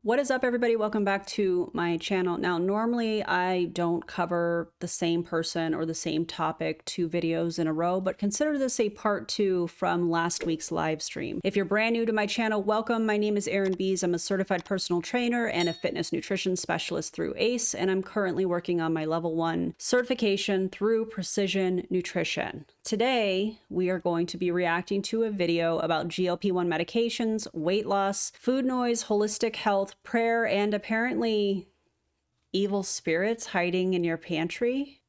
What is up, everybody? Welcome back to my channel. Now, normally I don't cover the same person or the same topic 2 videos in a row, but consider this a part 2 from last week's live stream. If you're brand new to my channel, welcome. My name is Erin Bees. I'm a certified personal trainer and a fitness nutrition specialist through ACE, and I'm currently working on my level 1 certification through Precision Nutrition. Today, we are going to be reacting to a video about GLP-1 medications, weight loss, food noise, holistic health, prayer, and apparently evil spirits hiding in your pantry.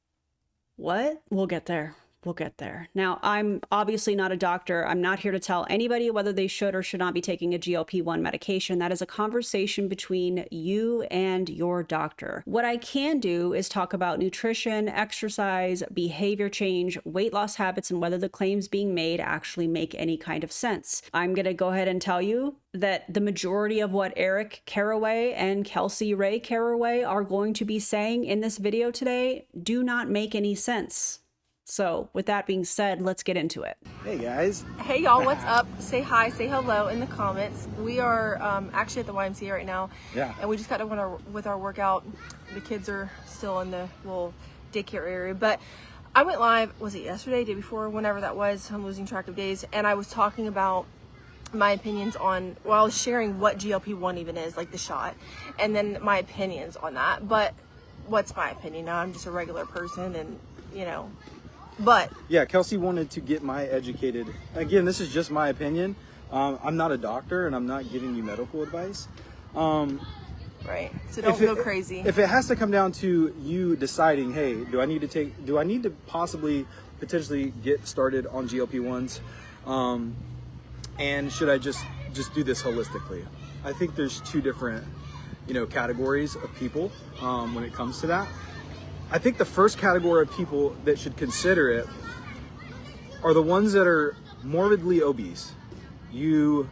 What? We'll get there. We'll get there. Now, I'm obviously not a doctor. I'm not here to tell anybody whether they should or should not be taking a GLP-1 medication. That is a conversation between you and your doctor. What I can do is talk about nutrition, exercise, behavior change, weight loss habits, and whether the claims being made actually make any kind of sense. I'm going to go ahead and tell you that the majority of what Eric Carraway and Kelsey Rhae Carraway are going to be saying in this video today do not make any sense. So with that being said, let's get into it. Hey guys. Hey y'all, what's up? Say hi, say hello in the comments. We are actually at the YMCA right now. Yeah. And we just got done with our workout. The kids are still in the little daycare area. But I went live, was it yesterday, day before, whenever that was? I'm losing track of days. And I was talking about my opinions on, well, I was sharing what GLP-1 even is, like the shot. And then my opinions on that. But what's my opinion? Now I'm just a regular person and, you know. But yeah, Kelsey wanted to get my educated. Again, this is just my opinion. I'm not a doctor and I'm not giving you medical advice. Right. So don't go crazy. If it has to come down to you deciding, hey, do I need to possibly potentially get started on GLP-1s? And should I just do this holistically? I think there's 2 different, categories of people when it comes to that. I think the first category of people that should consider it are the ones that are morbidly obese. You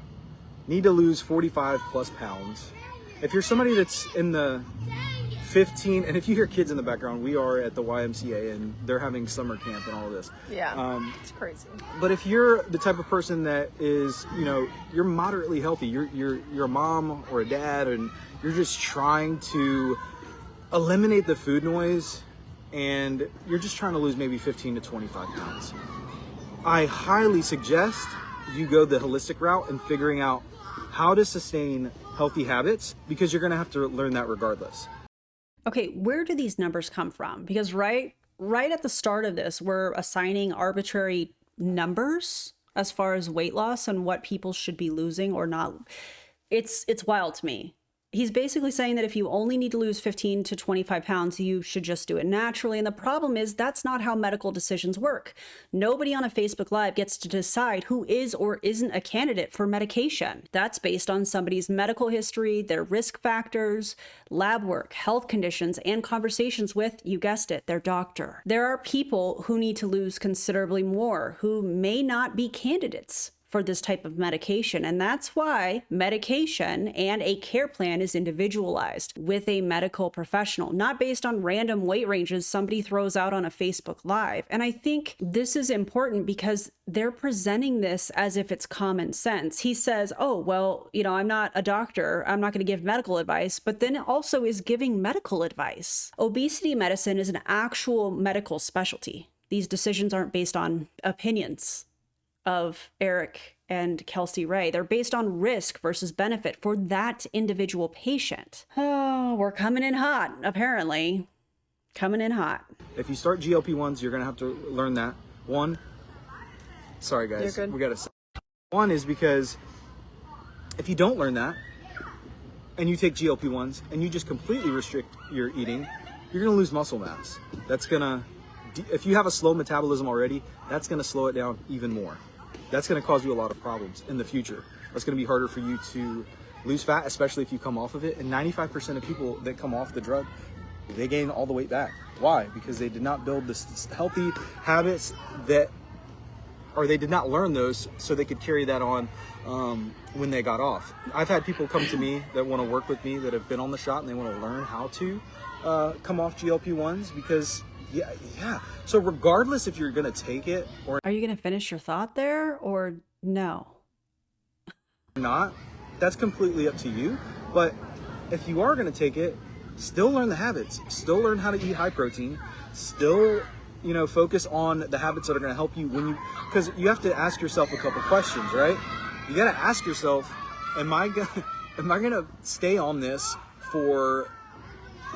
need to lose 45 plus pounds. If you're somebody that's in the 15, and if you hear kids in the background, we are at the YMCA and they're having summer camp and all of this. Yeah, it's crazy. But if you're the type of person that is, you're moderately healthy, you're a mom or a dad, and you're just trying to eliminate the food noise, and you're just trying to lose maybe 15 to 25 pounds. I highly suggest you go the holistic route and figuring out how to sustain healthy habits, because you're gonna have to learn that regardless. Okay, where do these numbers come from? Because right at the start of this, we're assigning arbitrary numbers as far as weight loss and what people should be losing or not. It's wild to me. He's basically saying that if you only need to lose 15 to 25 pounds, you should just do it naturally. And the problem is that's not how medical decisions work. Nobody on a Facebook Live gets to decide who is or isn't a candidate for medication. That's based on somebody's medical history, their risk factors, lab work, health conditions, and conversations with, you guessed it, their doctor. There are people who need to lose considerably more who may not be candidates for this type of medication. And that's why medication and a care plan is individualized with a medical professional, not based on random weight ranges somebody throws out on a Facebook Live. And I think this is important because they're presenting this as if it's common sense. He says, oh, well, I'm not a doctor, I'm not going to give medical advice, but then also is giving medical advice. Obesity medicine is an actual medical specialty. These decisions aren't based on opinions of Eric and Kelsey Rhae. They're based on risk versus benefit for that individual patient. Oh, we're coming in hot, apparently. Coming in hot. If you start GLP-1s, you're gonna have to learn that. Sorry guys, You're good. we gotta say. One is because if you don't learn that, and you take GLP-1s, and you just completely restrict your eating, you're gonna lose muscle mass. That's gonna, if you have a slow metabolism already, that's gonna slow it down even more. That's going to cause you a lot of problems in the future. It's going to be harder for you to lose fat, especially if you come off of it. And 95% of people that come off the drug, they gain all the weight back. Why? Because they did not build this healthy habits or they did not learn those so they could carry that on when they got off. I've had people come to me that want to work with me that have been on the shot and they want to learn how to come off GLP-1s because yeah. So regardless if you're going to take it or Are you going to finish your thought there or no? not, that's completely up to you. But if you are going to take it, still learn the habits, still learn how to eat high protein, still, you know, focus on the habits that are going to help you because you have to ask yourself a couple questions, right? You got to ask yourself, am I going to stay on this for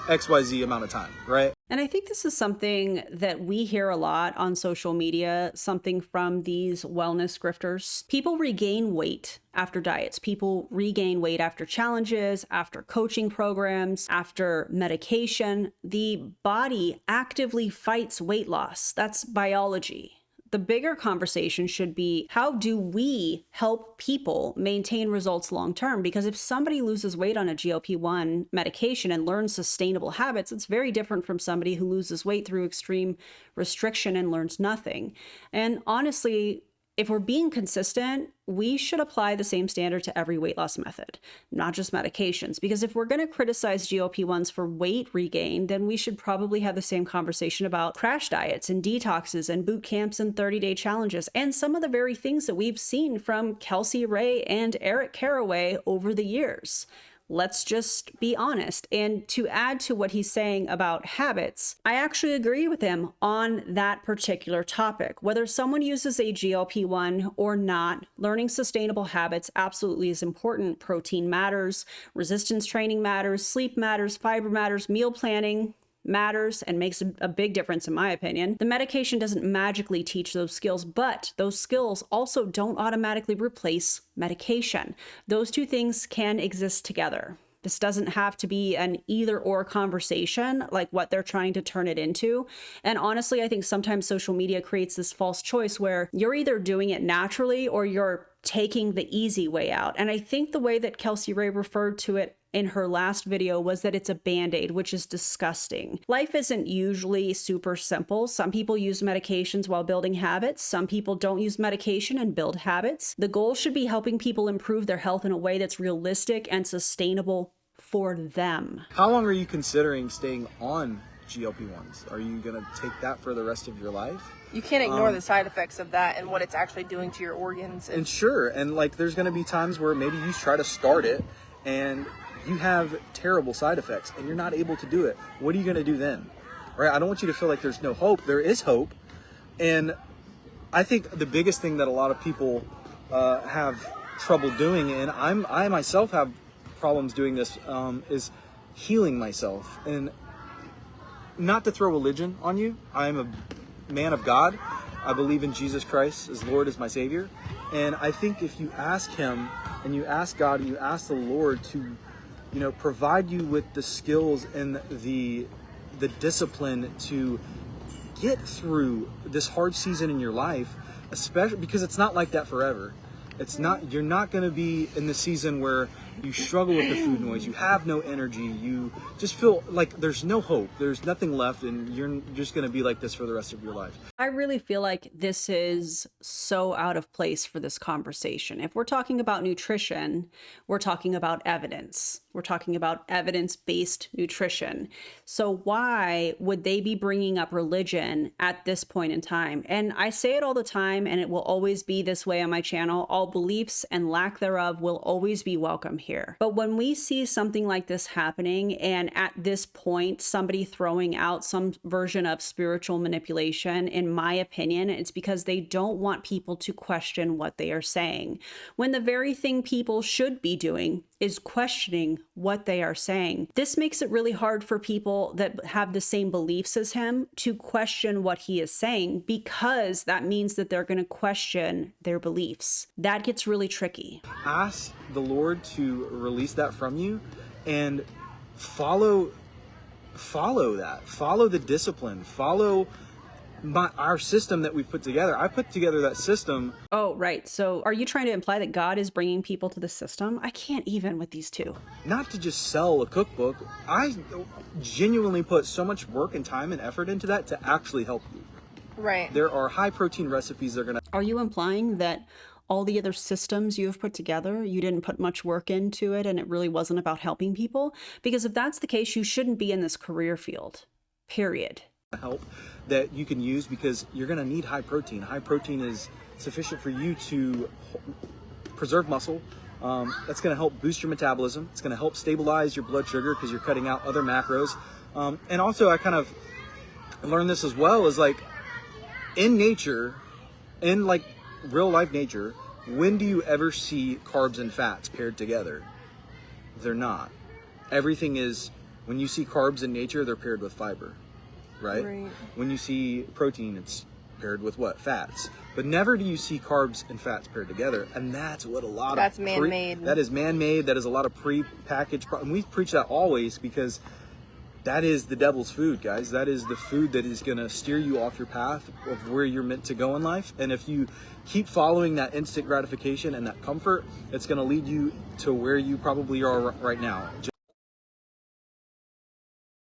XYZ amount of time, right? And I think this is something that we hear a lot on social media, something from these wellness grifters. People regain weight after diets. People regain weight after challenges, after coaching programs, after medication. The body actively fights weight loss. That's biology. The bigger conversation should be, how do we help people maintain results long term? Because if somebody loses weight on a GLP-1 medication and learns sustainable habits, it's very different from somebody who loses weight through extreme restriction and learns nothing. And honestly, if we're being consistent, we should apply the same standard to every weight loss method, not just medications. Because if we're going to criticize GLP-1s for weight regain, then we should probably have the same conversation about crash diets and detoxes and boot camps and 30-day challenges and some of the very things that we've seen from Kelsey Rhae and Carraway over the years. Let's just be honest. And to add to what he's saying about habits, I actually agree with him on that particular topic. Whether someone uses a GLP-1 or not, learning sustainable habits absolutely is important. Protein matters, resistance training matters, sleep matters, fiber matters, meal planning matters and makes a big difference in my opinion. The medication doesn't magically teach those skills, but those skills also don't automatically replace medication. Those two things can exist together. This doesn't have to be an either or conversation like what they're trying to turn it into. And honestly, I think sometimes social media creates this false choice where you're either doing it naturally or you're taking the easy way out. And I think the way that Kelsey Rhae referred to it in her last video was that it's a band-aid, which is disgusting. Life isn't usually super simple. Some people use medications while building habits. Some people don't use medication and build habits. The goal should be helping people improve their health in a way that's realistic and sustainable for them. How long are you considering staying on GLP-1s? Are you going to take that for the rest of your life? You can't ignore the side effects of that and what it's actually doing to your organs. And sure, and like there's going to be times where maybe you try to start it and you have terrible side effects and you're not able to do it. What are you going to do then? Right? I don't want you to feel like there's no hope. There is hope. And I think the biggest thing that a lot of people have trouble doing, and I myself have problems doing this, is healing myself. And not to throw religion on you, I'm a man of God. I believe in Jesus Christ as Lord, as my Savior. And I think if you ask Him and you ask God and you ask the Lord to, you know, provide you with the skills and the discipline to get through this hard season in your life, especially because it's not like that forever. It's not, you're not going to be in the season where you struggle with the food noise, you have no energy, you just feel like there's no hope, there's nothing left, and you're just going to be like this for the rest of your life. I really feel like this is so out of place for this conversation. If we're talking about nutrition, we're talking about evidence. We're talking about evidence-based nutrition. So why would they be bringing up religion at this point in time? And I say it all the time, and it will always be this way on my channel. All beliefs and lack thereof will always be welcome here. But when we see something like this happening, and at this point, somebody throwing out some version of spiritual manipulation, in my opinion, it's because they don't want people to question what they are saying. When the very thing people should be doing is questioning what they are saying. This makes it really hard for people that have the same beliefs as him to question what he is saying, because that means that they're going to question their beliefs. That gets really tricky. Ask the Lord to release that from you and follow that. Follow the discipline. Follow our system that we've put together. I put together that system. Oh, right. So are you trying to imply that God is bringing people to the system? I can't even with these two. Not to just sell a cookbook. I genuinely put so much work and time and effort into that to actually help you. Right. There are high protein recipes that are going to... Are you implying that all the other systems you have put together, you didn't put much work into it and it really wasn't about helping people? Because if that's the case, you shouldn't be in this career field, period. Help that you can use, because you're going to need high protein. High protein is sufficient for you to preserve muscle, That's going to help boost your metabolism. It's going to help stabilize your blood sugar because you're cutting out other macros. And also, I kind of learned this as well, is like in nature, in like real life nature, when do you ever see carbs and fats paired together? They're not. Everything is, when you see carbs in nature, they're paired with fiber, right? When you see protein, it's paired with what? Fats. But never do you see carbs and fats paired together. And that's what a lot That's man-made. That is man-made. That is a lot of pre-packaged. And we preach that always because that is the devil's food, guys. That is the food that is going to steer you off your path of where you're meant to go in life. And if you keep following that instant gratification and that comfort, it's going to lead you to where you probably are right now.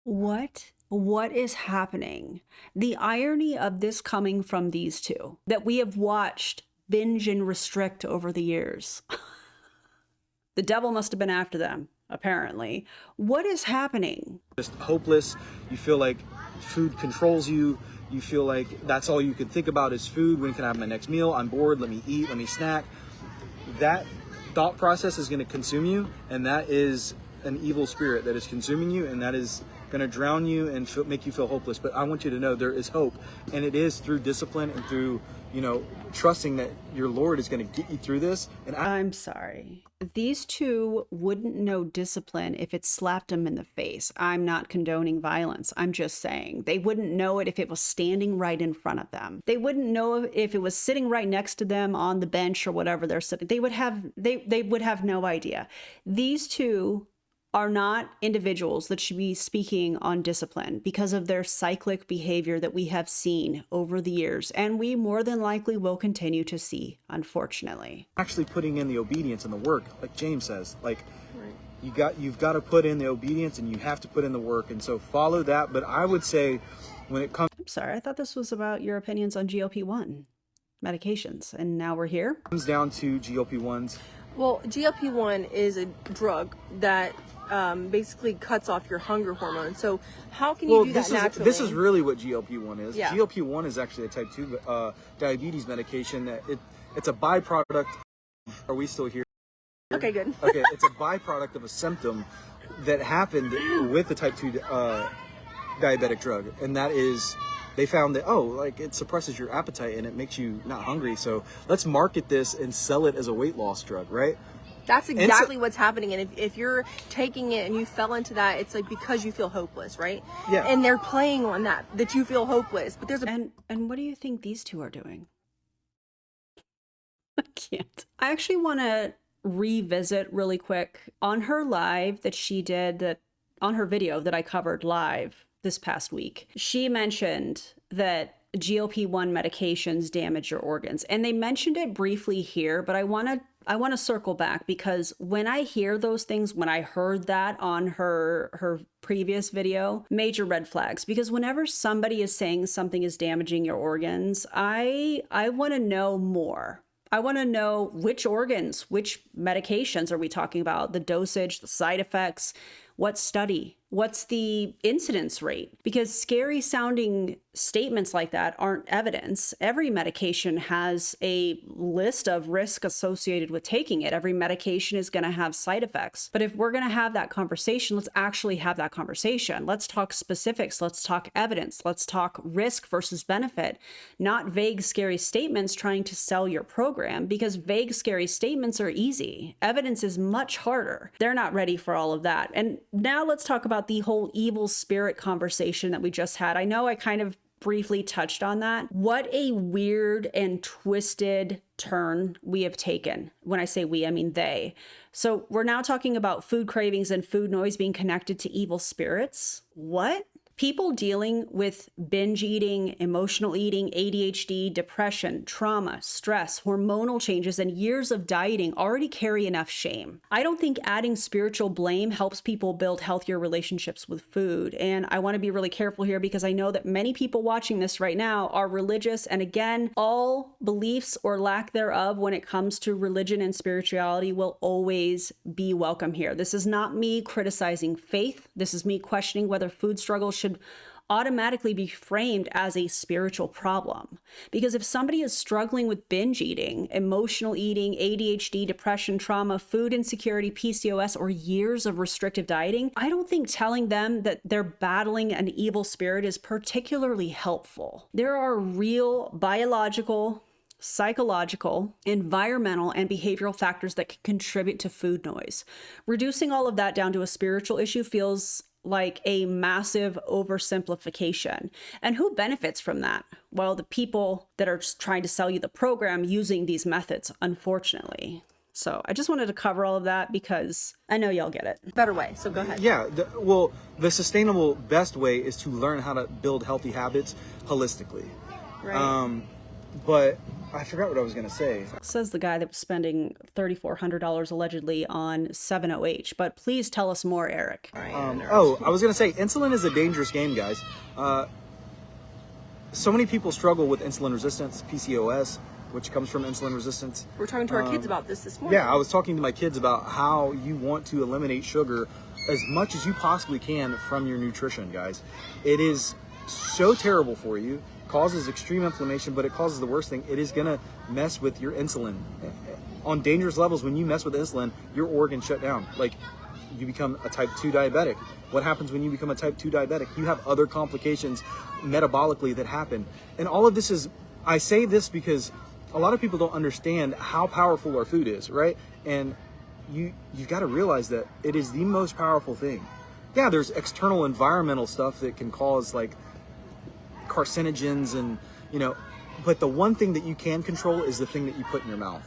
What is happening? The irony of this coming from these two that we have watched binge and restrict over the years. The devil must have been after them, apparently. What is happening? Just hopeless. You feel like food controls you. You feel like that's all you can think about is food. When can I have my next meal? I'm bored. Let me eat. Let me snack. That thought process is going to consume you, and that is an evil spirit that is consuming you, and that is going to drown you and make you feel hopeless. But I want you to know there is hope, and it is through discipline and through, trusting that your Lord is going to get you through this. And I'm sorry. These two wouldn't know discipline if it slapped them in the face. I'm not condoning violence. I'm just saying they wouldn't know it if it was standing right in front of them. They wouldn't know if it was sitting right next to them on the bench or whatever they're sitting. They would have no idea. These two are not individuals that should be speaking on discipline because of their cyclic behavior that we have seen over the years, and we more than likely will continue to see, unfortunately. Actually putting in the obedience and the work, like James says, you've got to put in the obedience and you have to put in the work, and so follow that. But I would say when it comes... I'm sorry, I thought this was about your opinions on GLP-1 medications, and now we're here? Comes down to GLP-1s. Well, GLP-1 is a drug that basically cuts off your hunger hormone. So how can you do that naturally? This is really what GLP-1 is. Yeah. GLP-1 is actually a type 2 diabetes medication. It's a byproduct. Are we still here? Okay, good. Okay, it's a byproduct of a symptom that happened with the type 2 diabetic drug. And that is, they found that, it suppresses your appetite and it makes you not hungry. So let's market this and sell it as a weight loss drug, right? That's exactly what's happening. And if you're taking it and you fell into that, it's like because you feel hopeless, right? Yeah. And they're playing on that you feel hopeless. But there's And what do you think these two are doing? I can't. I actually want to revisit really quick on her live that she did, on her video that I covered live this past week. She mentioned that GLP-1 medications damage your organs. And they mentioned it briefly here, but I want to circle back because when I hear those things, when I heard that on her previous video, major red flags. Because whenever somebody is saying something is damaging your organs, I want to know more. I want to know which organs, which medications are we talking about, the dosage, the side effects, what study, what's the incidence rate? Because scary sounding statements like that aren't evidence. Every medication has a list of risk associated with taking it. Every medication is going to have side effects. But if we're going to have that conversation, let's actually have that conversation. Let's talk specifics. Let's talk evidence. Let's talk risk versus benefit, not vague, scary statements trying to sell your program, because vague, scary statements are easy. Evidence is much harder. They're not ready for all of that. And now let's talk about the whole evil spirit conversation that we just had. I know I kind of briefly touched on that. What a weird and twisted turn we have taken. When I say we, I mean they. So we're now talking about food cravings and food noise being connected to evil spirits. What? People dealing with binge eating, emotional eating, ADHD, depression, trauma, stress, hormonal changes, and years of dieting already carry enough shame. I don't think adding spiritual blame helps people build healthier relationships with food. And I want to be really careful here because I know that many people watching this right now are religious. And again, all beliefs or lack thereof when it comes to religion and spirituality will always be welcome here. This is not me criticizing faith. This is me questioning whether food struggles should automatically be framed as a spiritual problem. Because if somebody is struggling with binge eating, emotional eating, ADHD, depression, trauma, food insecurity, PCOS, or years of restrictive dieting, I don't think telling them that they're battling an evil spirit is particularly helpful. There are real biological, psychological, environmental, and behavioral factors that can contribute to food noise. Reducing all of that down to a spiritual issue feels like a massive oversimplification. And who benefits from that? Well, the people that are just trying to sell you the program using these methods, unfortunately. So I just wanted to cover all of that because I know y'all get it. Better way. So go ahead. Yeah, the sustainable best way is to learn how to build healthy habits holistically. Right. But I forgot what I was going to say. Says the guy that was spending $3,400 allegedly on 7-OH. But please tell us more, Eric. I was going to say, insulin is a dangerous game, guys. So many people struggle with insulin resistance, PCOS, which comes from insulin resistance. We're talking to our kids about this morning. Yeah, I was talking to my kids about how you want to eliminate sugar as much as you possibly can from your nutrition, guys. It is so terrible for you. Causes extreme inflammation, but it causes the worst thing. It is going to mess with your insulin. On dangerous levels, when you mess with insulin, your organs shut down. Like, you become a type 2 diabetic. What happens when you become a type 2 diabetic? You have other complications metabolically that happen. And all of this is, I say this because a lot of people don't understand how powerful our food is, right? And you've got to realize that it is the most powerful thing. Yeah, there's external environmental stuff that can cause like carcinogens and, but the one thing that you can control is the thing that you put in your mouth,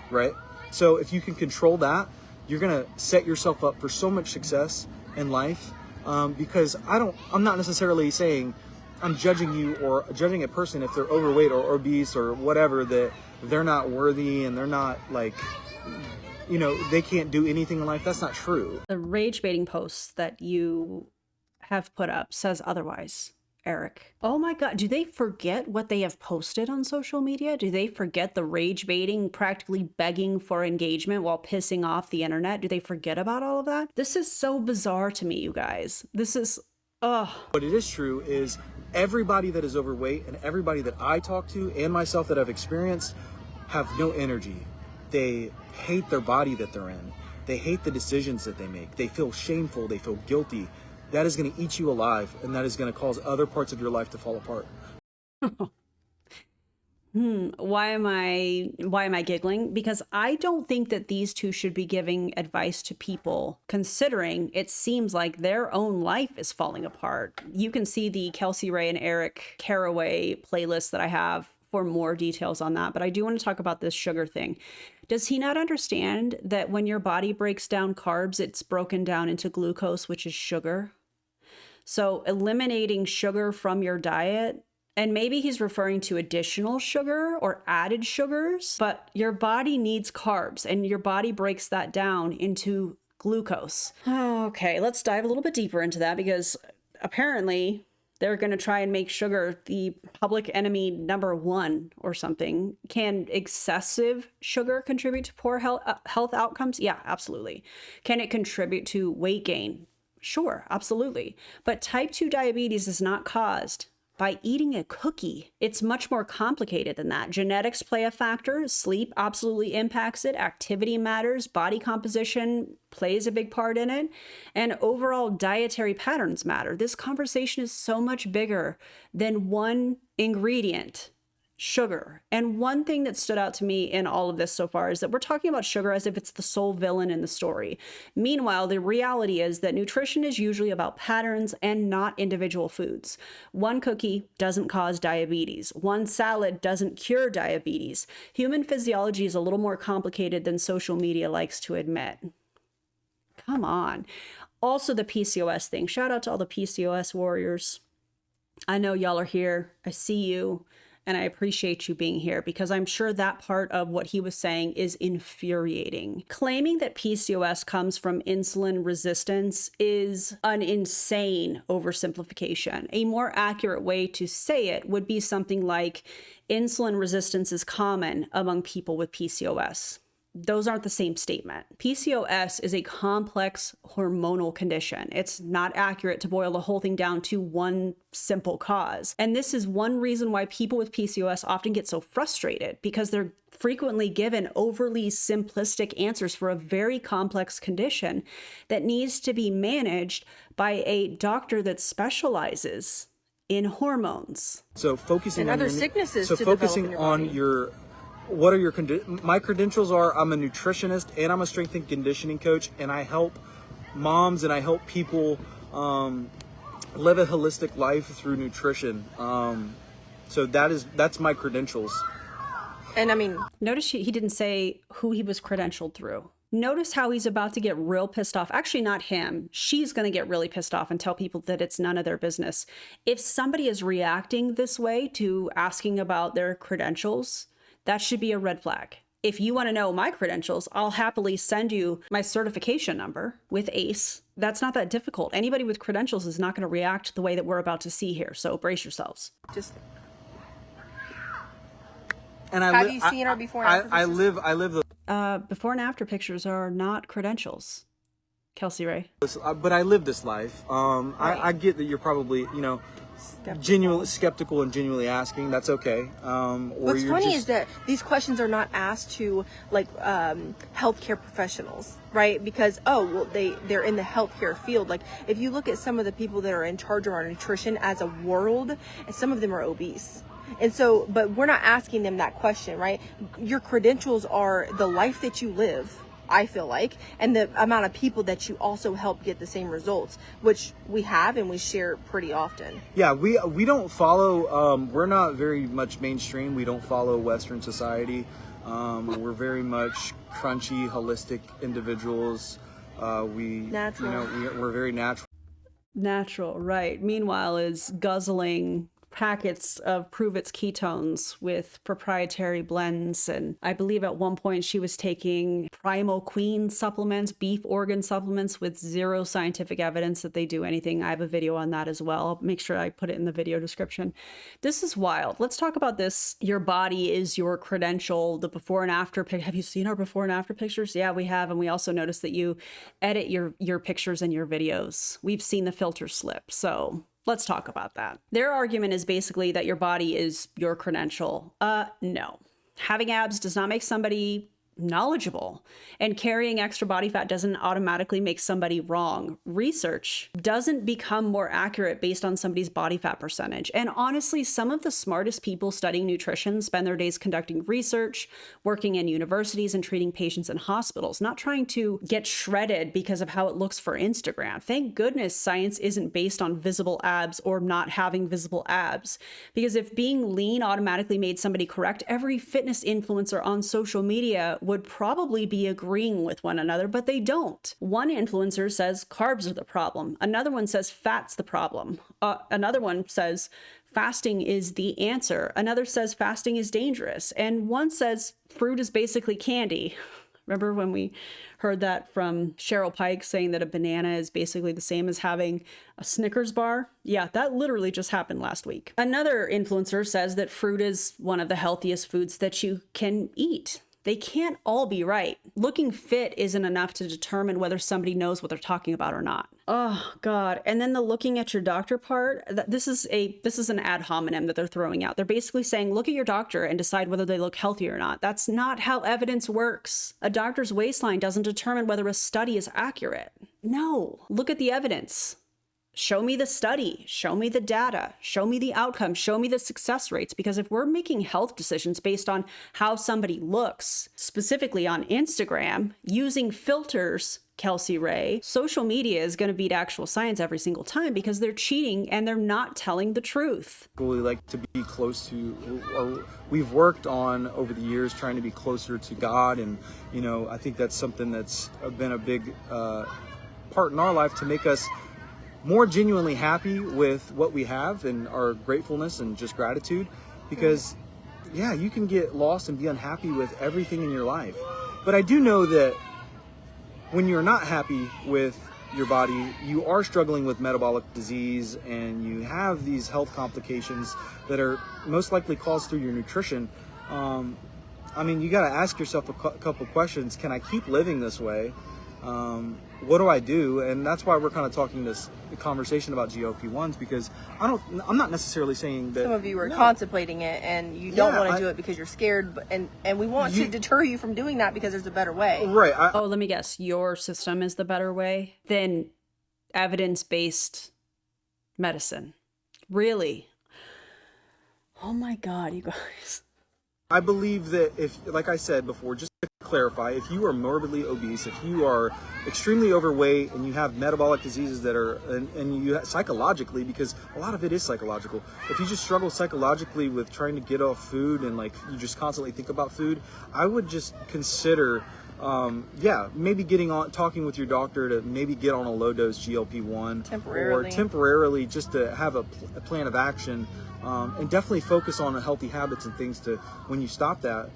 right? So if you can control that, you're going to set yourself up for so much success in life. Because I'm not necessarily saying I'm judging you or judging a person if they're overweight or obese or whatever, that they're not worthy and they're not like, they can't do anything in life. That's not true. The rage baiting posts that you have put up says otherwise, Eric. Oh my God. Do they forget what they have posted on social media? Do they forget the rage baiting, practically begging for engagement while pissing off the internet? Do they forget about all of that? This is so bizarre to me, you guys. This is, ugh. What it is true is everybody that is overweight and everybody that I talk to and myself that I've experienced have no energy. They hate their body that they're in. They hate the decisions that they make. They feel shameful. They feel guilty. That is going to eat you alive, and that is going to cause other parts of your life to fall apart. Why am I giggling? Because I don't think that these two should be giving advice to people, considering it seems like their own life is falling apart. You can see the Kelsey Rhae and Eric Carraway playlist that I have for more details on that, but I do want to talk about this sugar thing. Does he not understand that when your body breaks down carbs, it's broken down into glucose, which is sugar? So eliminating sugar from your diet, and maybe he's referring to additional sugar or added sugars, but your body needs carbs and your body breaks that down into glucose. Okay, let's dive a little bit deeper into that because apparently they're going to try and make sugar the public enemy number one or something. Can excessive sugar contribute to poor health outcomes? Yeah, absolutely. Can it contribute to weight gain? Sure, absolutely. But type 2 diabetes is not caused by eating a cookie. It's much more complicated than that. Genetics play a factor. Sleep absolutely impacts it. Activity matters. Body composition plays a big part in it. And overall dietary patterns matter. This conversation is so much bigger than one ingredient, sugar. And one thing that stood out to me in all of this so far is that we're talking about sugar as if it's the sole villain in the story. Meanwhile, the reality is that nutrition is usually about patterns and not individual foods. One cookie doesn't cause diabetes. One salad doesn't cure diabetes. Human physiology is a little more complicated than social media likes to admit. Come on. Also, the PCOS thing. Shout out to all the PCOS warriors. I know y'all are here. I see you. And I appreciate you being here because I'm sure that part of what he was saying is infuriating. Claiming that PCOS comes from insulin resistance is an insane oversimplification. A more accurate way to say it would be something like insulin resistance is common among people with PCOS. those aren't the same statement. PCOS is a complex hormonal condition. It's not accurate to boil the whole thing down to one simple cause. And this is one reason why people with PCOS often get so frustrated, because they're frequently given overly simplistic answers for a very complex condition that needs to be managed by a doctor that specializes in hormones. So focusing and on other your, sicknesses so to focusing develop in your on body. your, what are your my credentials are, I'm a nutritionist and I'm a strength and conditioning coach, and I help moms and I help people live a holistic life through nutrition. So that's my credentials. And I mean, Notice he didn't say who he was credentialed through. Notice how he's about to get real pissed off. Actually, not him. She's going to get really pissed off and tell people that it's none of their business. If somebody is reacting this way to asking about their credentials, that should be a red flag. If you want to know my credentials, I'll happily send you my certification number with ACE. That's not that difficult. Anybody with credentials is not going to react the way that we're about to see here. So brace yourselves. just And have you seen our before and after I pictures? live the Before and after pictures are not credentials. Kelsey Rhae. but I live this life. I get that you're probably, genuinely skeptical and genuinely asking. That's okay. Or What's you're funny just, is that these questions are not asked to like healthcare professionals, right? Because they're in the healthcare field. Like if you look at some of the people that are in charge of our nutrition as a world, and some of them are obese. And so, but we're not asking them that question, right? Your credentials are the life that you live, I feel like, and the amount of people that you also help get the same results, which we have and we share pretty often. Yeah, we don't follow, we're not very much mainstream. We don't follow Western society. We're very much crunchy, holistic individuals. Natural. We're very natural. Natural, right. Meanwhile, is guzzling packets of Prove It's ketones with proprietary blends. And I believe at one point she was taking Primal Queen supplements, beef organ supplements, with zero scientific evidence that they do anything. I have a video on that as well. I'll make sure I put it in the video description. This is wild. Let's talk about this. Your body is your credential. The before and after. Have you seen our before and after pictures? Yeah, we have. And we also noticed that you edit your pictures and your videos. We've seen the filter slip. So let's talk about that. Their argument is basically that your body is your credential. No. Having abs does not make somebody knowledgeable, and carrying extra body fat doesn't automatically make somebody wrong. Research doesn't become more accurate based on somebody's body fat percentage. And honestly, some of the smartest people studying nutrition spend their days conducting research, working in universities, and treating patients in hospitals, not trying to get shredded because of how it looks for Instagram. Thank goodness science isn't based on visible abs or not having visible abs, because if being lean automatically made somebody correct, every fitness influencer on social media would probably be agreeing with one another, but they don't. One influencer says carbs are the problem. Another one says fat's the problem. Another one says fasting is the answer. Another says fasting is dangerous. And one says fruit is basically candy. Remember when we heard that from Cheryl Pike, saying that a banana is basically the same as having a Snickers bar? Yeah, that literally just happened last week. Another influencer says that fruit is one of the healthiest foods that you can eat. They can't all be right. Looking fit isn't enough to determine whether somebody knows what they're talking about or not. Oh God. And then the looking at your doctor part, this is an ad hominem that they're throwing out. They're basically saying, look at your doctor and decide whether they look healthy or not. That's not how evidence works. A doctor's waistline doesn't determine whether a study is accurate. No, look at the evidence. Show me the study, show me the data, show me the outcome, show me the success rates. Because if we're making health decisions based on how somebody looks, specifically on Instagram, using filters, Kelsey Rhae, social media is going to beat actual science every single time, because they're cheating and they're not telling the truth. We like to be close to, or we've worked on over the years trying to be closer to God. And, I think that's something that's been a big part in our life to make us more genuinely happy with what we have and our gratefulness and just gratitude. Because yeah, you can get lost and be unhappy with everything in your life. But I do know that when you're not happy with your body, you are struggling with metabolic disease and you have these health complications that are most likely caused through your nutrition. I mean, you got to ask yourself a couple questions. Can I keep living this way? What do I do? And that's why we're kind of talking this conversation about GLP-1s, because I'm not necessarily saying that some of you are contemplating it and you don't want to do it because you're scared, and we want to deter you from doing that because there's a better way. Right. Oh, let me guess. Your system is the better way than evidence-based medicine. Really? Oh my God, you guys. I believe that if, like I said before, just to clarify, if you are morbidly obese, if you are extremely overweight and you have metabolic diseases that are, and you psychologically, because a lot of it is psychological, if you just struggle psychologically with trying to get off food and like you just constantly think about food, I would just consider, maybe talking with your doctor to maybe get on a low dose GLP-1 temporarily, or temporarily, just to have a plan of action. And definitely focus on healthy habits and things to when you stop that.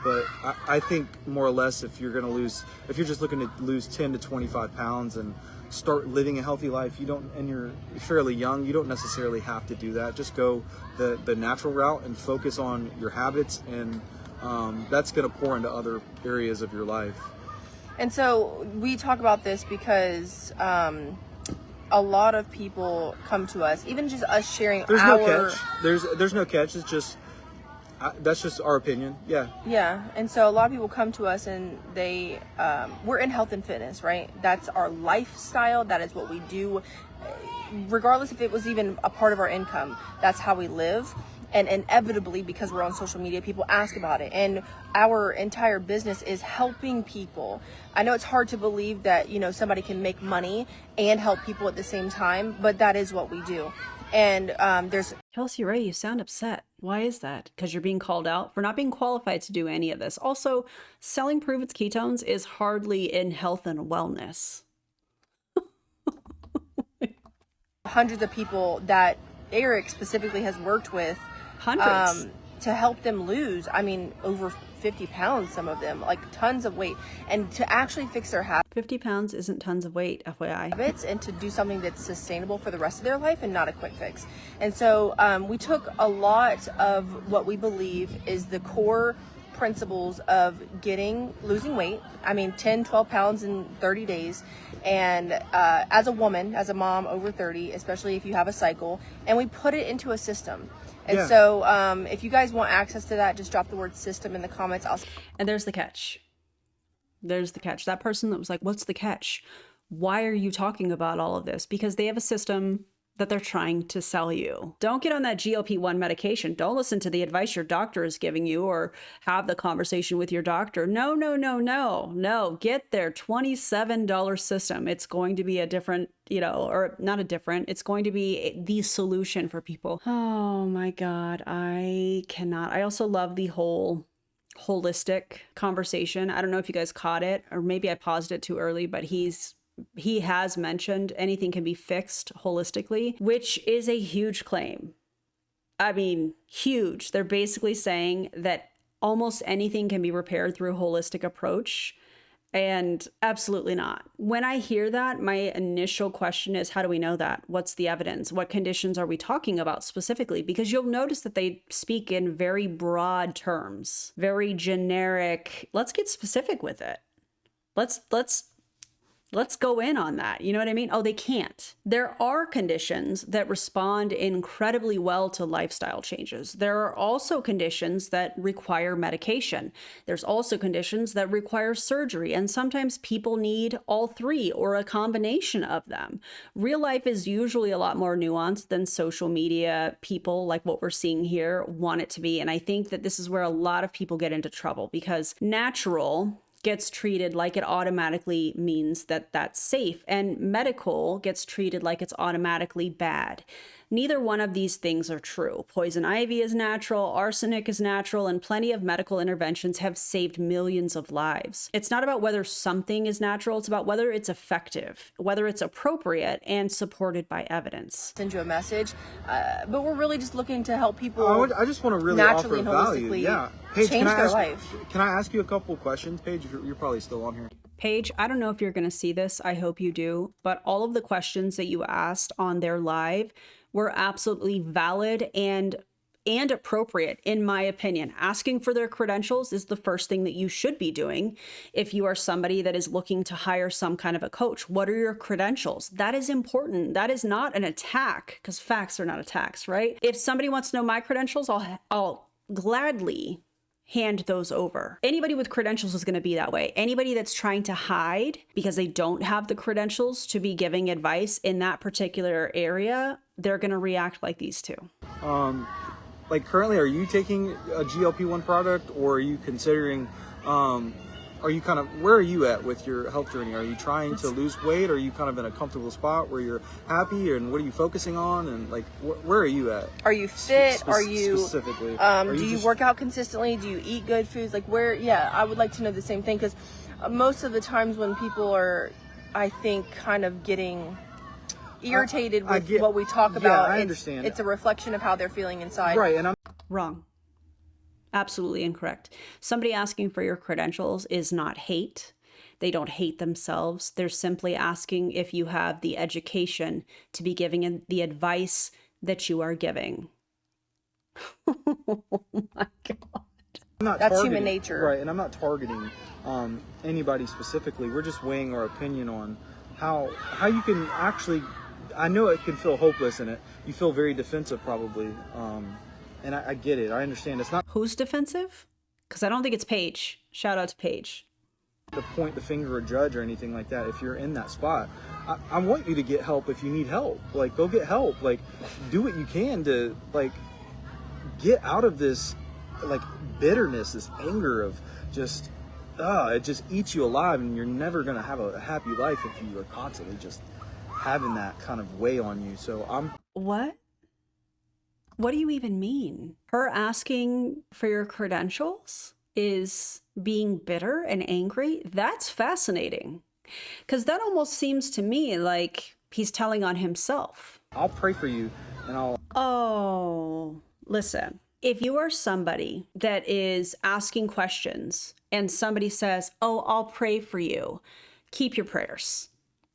But I think more or less, if you're just looking to lose 10 to 25 pounds and start living a healthy life, and you're fairly young, you don't necessarily have to do that. Just go the natural route and focus on your habits, and that's going to pour into other areas of your life. And so we talk about this because a lot of people come to us, even just us sharing There's no catch. There's no catch. It's just that's just our opinion. Yeah. And so a lot of people come to us and they we're in health and fitness, right? That's our lifestyle. That is what we do, regardless if it was even a part of our income. That's how we live. And inevitably, because we're on social media, people ask about it. And our entire business is helping people. I know it's hard to believe that, somebody can make money and help people at the same time, but that is what we do. And there's... Kelsey Rhae, you sound upset. Why is that? Because you're being called out for not being qualified to do any of this. Also, selling Prove It's ketones is hardly in health and wellness. hundreds of people that Eric specifically has worked with. Hundreds. To help them lose, over 50 pounds, some of them, like tons of weight, and to actually fix their 50 pounds isn't tons of weight, FYI. habits, and to do something that's sustainable for the rest of their life and not a quick fix. And so we took a lot of what we believe is the core principles of losing weight. 10, 12 pounds in 30 days. And as a woman, as a mom over 30, especially if you have a cycle, and we put it into a system. And so if you guys want access to that, just drop the word system in the comments. And there's the catch. There's the catch. That person that was like, what's the catch? Why are you talking about all of this? Because they have a system that they're trying to sell you. Don't get on that GLP-1 medication. Don't listen to the advice your doctor is giving you or have the conversation with your doctor. No. Get their $27 system. It's going to be a different, or not a different, it's going to be the solution for people. Oh my God, I cannot. I also love the whole holistic conversation. I don't know if you guys caught it, or maybe I paused it too early, but he has mentioned anything can be fixed holistically, which is a huge claim. Huge. They're basically saying that almost anything can be repaired through a holistic approach, and absolutely not. When I hear that, my initial question is, how do we know that? What's the evidence? What conditions are we talking about specifically? Because you'll notice that they speak in very broad terms, very generic. Let's get specific with it. Let's go in on that. You know what I mean? Oh, they can't. There are conditions that respond incredibly well to lifestyle changes. There are also conditions that require medication. There's also conditions that require surgery. And sometimes people need all three or a combination of them. Real life is usually a lot more nuanced than social media people, like what we're seeing here, want it to be. And I think that this is where a lot of people get into trouble, because natural gets treated like it automatically means that that's safe, and medical gets treated like it's automatically bad. Neither one of these things are true. Poison ivy is natural, arsenic is natural, and plenty of medical interventions have saved millions of lives. It's not about whether something is natural, it's about whether it's effective, whether it's appropriate and supported by evidence. Send you a message, but we're really just looking to help people. I just want to really naturally offer and value. holistically Yeah, Paige, change their life. Can I ask you a couple of questions, Paige? You're probably still on here. Paige, I don't know if you're going to see this. I hope you do. But all of the questions that you asked on their live were absolutely valid and and appropriate, in my opinion. Asking for their credentials is the first thing that you should be doing if you are somebody that is looking to hire some kind of a coach. What are your credentials? That is important. That is not an attack, because facts are not attacks, right? If somebody wants to know my credentials, I'll gladly hand those over. Anybody with credentials is going to be that way. Anybody that's trying to hide because they don't have the credentials to be giving advice in that particular area, they're going to react like these two. Like currently, are you taking a GLP-1 product, or are you considering, are you kind of, where are you at with your health journey? Are you trying to lose weight? Are you kind of in a comfortable spot where you're happy, and what are you focusing on? And like, where are you at? Are you fit? Are you specifically? Do you work out consistently? Do you eat good foods? Like where? Yeah, I would like to know the same thing, because most of the times when people are, I think, kind of getting irritated with what we talk about, I understand. It's a reflection of how they're feeling inside. Right, and I'm Wrong. Absolutely incorrect. Somebody asking for your credentials is not hate. They don't hate themselves. They're simply asking if you have the education to be giving the advice that you are giving. Oh my God. That's human nature. Right, and I'm not targeting anybody specifically. We're just weighing our opinion on how you can actually, I know it can feel hopeless, and you feel very defensive probably. And I get it. I understand. It's not Who's defensive? Because I don't think it's Paige. Shout out to Paige. to point the finger or judge or anything like that. If you're in that spot, I want you to get help if you need help. Like, go get help. Like, do what you can to, like, get out of this, like, bitterness, this anger of just, it just eats you alive, and you're never going to have a happy life if you are constantly just having that kind of weigh on you. So What? What do you even mean? Her asking for your credentials is being bitter and angry? That's fascinating. Because that almost seems to me like he's telling on himself. I'll pray for you, and Oh, listen. If you are somebody that is asking questions and somebody says, oh, I'll pray for you, keep your prayers.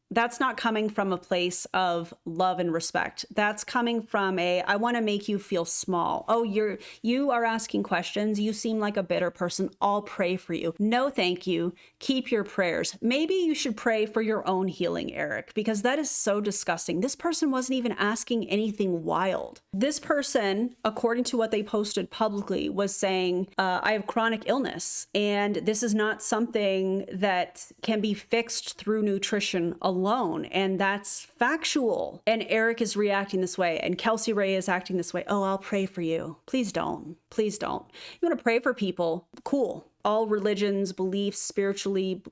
That's not coming from a place of love and respect. That's coming from I want to make you feel small. Oh, you are asking questions. You seem like a bitter person. I'll pray for you. No, thank you. Keep your prayers. Maybe you should pray for your own healing, Eric, because that is so disgusting. This person wasn't even asking anything wild. This person, according to what they posted publicly, was saying, I have chronic illness, and this is not something that can be fixed through nutrition alone, and that's factual. And Eric is reacting this way, and Kelsey Rhae is acting this way. Oh, I'll pray for you. Please don't. Please don't. You want to pray for people? Cool. All religions, beliefs, spiritually,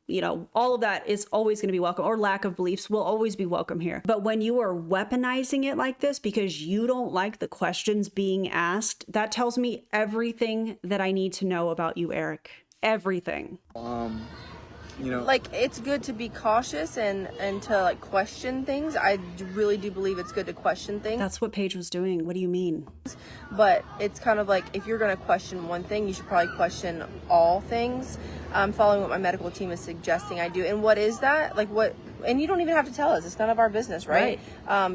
all of that is always going to be welcome, or lack of beliefs will always be welcome here. But when you are weaponizing it like this because you don't like the questions being asked, that tells me everything that I need to know about you, Eric. Everything. Like, it's good to be cautious and to like question things. I really do believe it's good to question things. That's what Paige was doing. What do you mean? But it's kind of like, if you're going to question one thing, you should probably question all things. Following what my medical team is suggesting I do. And what is that? Like, what? And you don't even have to tell us. It's none of our business, right?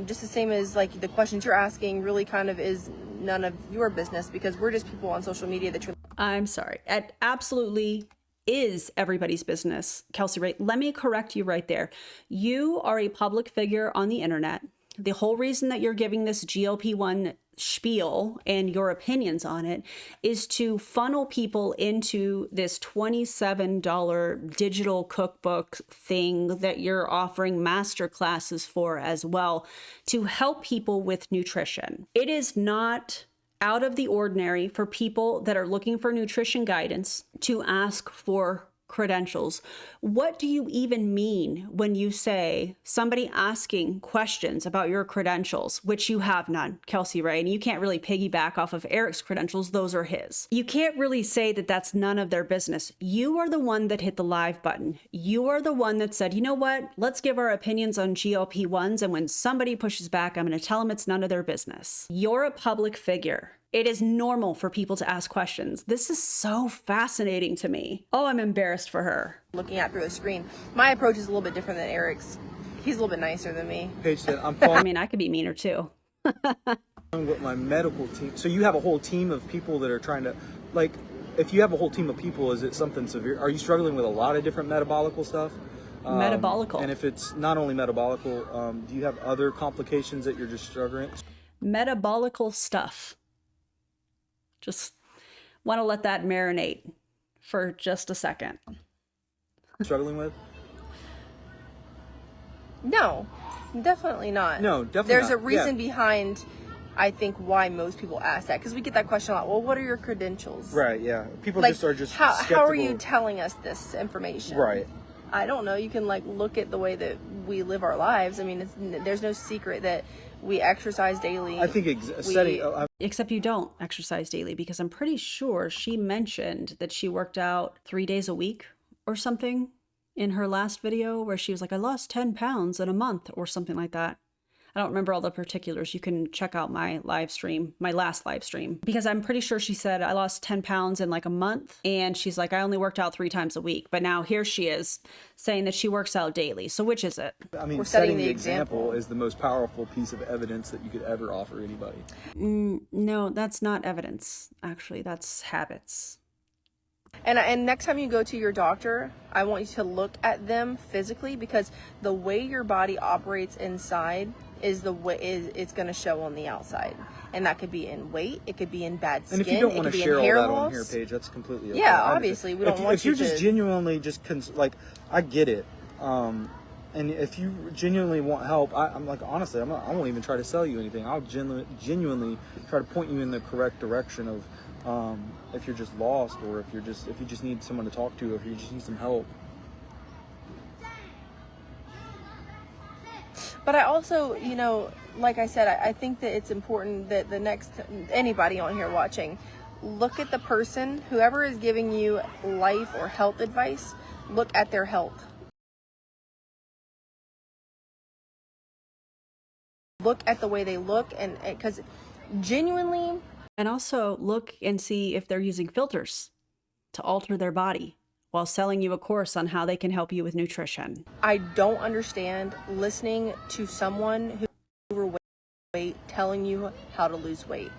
Just the same as like the questions you're asking really kind of is none of your business, because we're just people on social media that you're. I'm sorry. It absolutely is everybody's business, Kelsey Rhae. Let me correct you right there. You are a public figure on the internet. The whole reason that you're giving this GLP-1 spiel and your opinions on it is to funnel people into this $27 digital cookbook thing that you're offering master classes for as well, to help people with nutrition. It is not out of the ordinary for people that are looking for nutrition guidance to ask for credentials. What do you even mean when you say somebody asking questions about your credentials, which you have none, Kelsey Rhae, and you can't really piggyback off of Eric's credentials. Those are his. You can't really say that that's none of their business. You are the one that hit the live button. You are the one that said, you know what? Let's give our opinions on GLP-1s. And when somebody pushes back, I'm going to tell them it's none of their business. You're a public figure. It is normal for people to ask questions. This is so fascinating to me. Oh, I'm embarrassed for her. Looking at through the screen. My approach is a little bit different than Eric's. He's a little bit nicer than me. Paige said, I mean, I could be meaner too. What my medical team, so you have a whole team of people that are trying to, like, if you have a whole team of people, is it something severe? Are you struggling with a lot of different metabolical stuff? Metabolical. And if it's not only metabolical, do you have other complications that you're just struggling? Metabolical stuff. Just want to let that marinate for just a second. Struggling with? No, definitely not. No, definitely There's not. a reason Yeah. behind, I think, why most people ask that, because we get that question a lot. Well, what are your credentials? Right, yeah. People Like, just are just how skeptical. are you telling us this information? Right. I don't know. You can like look at the way that we live our lives. I mean, there's no secret that we exercise daily. I think setting... Except you don't exercise daily, because I'm pretty sure she mentioned that she worked out 3 days a week or something in her last video, where she was like, I lost 10 pounds in a month or something like that. I don't remember all the particulars. You can check out my live stream, my last live stream, because I'm pretty sure she said I lost 10 pounds in like a month. And she's like, I only worked out 3 times a week. But now here she is saying that she works out daily. So which is it? I mean, We're setting setting the the example example is the most powerful piece of evidence that you could ever offer anybody. No, that's not evidence. Actually, that's habits. And next time you go to your doctor, I want you to look at them physically, because the way your body operates inside is the way it's going to show on the outside. And that could be in weight, it could be in bad skin, And if you don't it want could to be share in all hair that loss. on here, Paige, that's completely okay. Yeah, I obviously, we understand. don't want if you're you just to- genuinely just like, I get it. And if you genuinely want help, I'm like, honestly, I won't even try to sell you anything. I'll genuinely try to point you in the correct direction of if you're just lost, or if you just need someone to talk to, or if you just need some help. But I also, you know, like I said, I think that it's important that anybody on here watching, look at the person, whoever is giving you life or health advice, look at their health. Look at the way they look, and because genuinely... And also look and see if they're using filters to alter their body while selling you a course on how they can help you with nutrition. I don't understand listening to someone who's overweight telling you how to lose weight.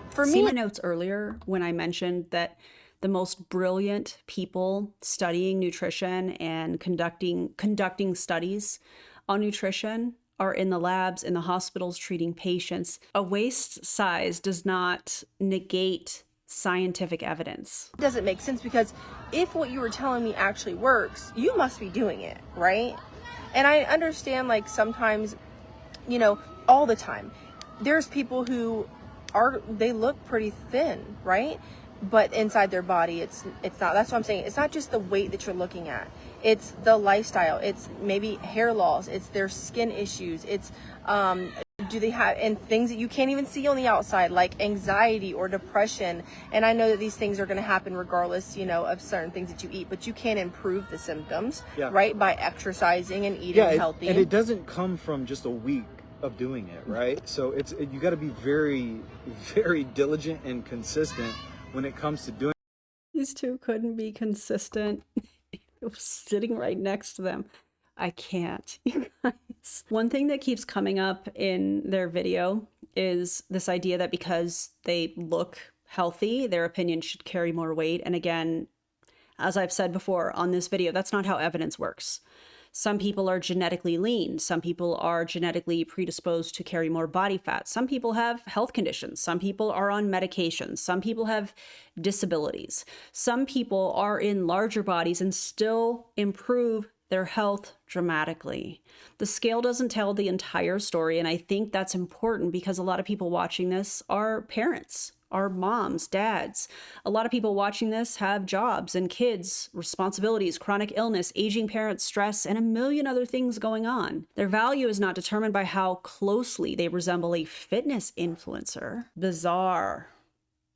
For See me, my notes earlier when I mentioned that the most brilliant people studying nutrition and conducting studies on nutrition are in the labs, in the hospitals, treating patients. A waist size does not negate scientific evidence. it doesn't make sense, because if what you were telling me actually works, you must be doing it, right? And I understand, like, sometimes, you know, all the time, there's people who they look pretty thin, right? But inside their body, it's not. That's what I'm saying. It's not just the weight that you're looking at. It's the lifestyle. It's maybe hair loss. It's their skin issues. It's do they have, and things that you can't even see on the outside, like anxiety or depression. And I know that these things are going to happen regardless, you know, of certain things that you eat, but you can improve the symptoms, right, by exercising and eating healthy. And it doesn't come from just a week of doing it, right? So you got to be very, very diligent and consistent when it comes to doing. These two couldn't be consistent. It was sitting right next to them. I can't, you guys. One thing that keeps coming up in their video is this idea that because they look healthy, their opinion should carry more weight. And again, as I've said before on this video, that's not how evidence works. Some people are genetically lean. Some people are genetically predisposed to carry more body fat. Some people have health conditions. Some people are on medications. Some people have disabilities. Some people are in larger bodies and still improve their health dramatically. The scale doesn't tell the entire story, and I think that's important because a lot of people watching this are parents, are moms, dads. A lot of people watching this have jobs and kids, responsibilities, chronic illness, aging parents, stress, and a million other things going on. Their value is not determined by how closely they resemble a fitness influencer. Bizarre.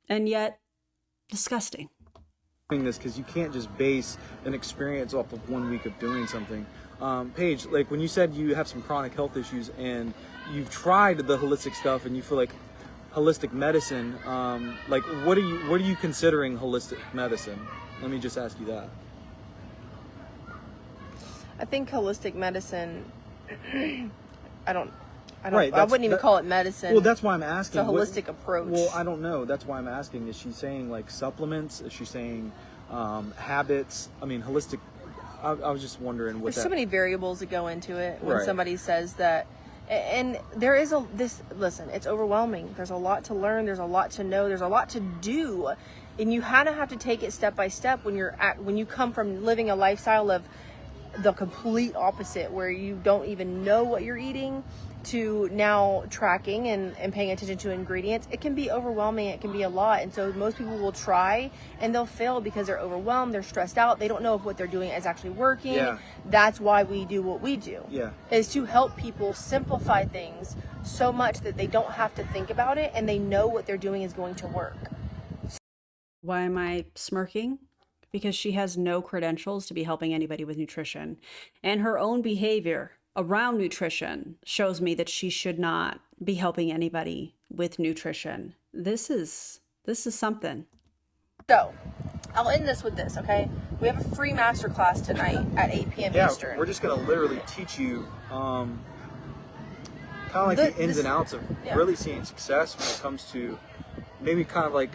And yet, disgusting. This because you can't just base an experience off of 1 week of doing something. Paige, like when you said you have some chronic health issues and you've tried the holistic stuff and you feel like holistic medicine, like what are you considering holistic medicine? Let me just ask you that. I think holistic medicine, I don't I wouldn't even call it medicine. Well, that's why I'm asking. It's a holistic approach. Well, I don't know. That's why I'm asking. Is she saying like supplements? Is she saying habits? I mean, holistic. I was just wondering what. There's so many variables that go into it when Right. somebody says that. And there is listen, it's overwhelming. There's a lot to learn. There's a lot to know. There's a lot to do. And you kind of have to take it step by step when you come from living a lifestyle of the complete opposite, where you don't even know what you're eating, to now tracking and paying attention to ingredients. It can be overwhelming. It can be a lot. And so most people will try and they'll fail because they're overwhelmed. They're stressed out. They don't know if what they're doing is actually working. Yeah. That's why we do what we do. Yeah. Is to help people simplify things so much that they don't have to think about it and they know what they're doing is going to work. Why am I smirking? Because she has no credentials to be helping anybody with nutrition. And her own behavior around nutrition shows me that she should not be helping anybody with nutrition. This is something. So, I'll end this with this, okay? We have a free masterclass tonight at 8 p.m. Eastern. We're just going to literally teach you kind of like the ins and outs of really seeing success when it comes to maybe kind of like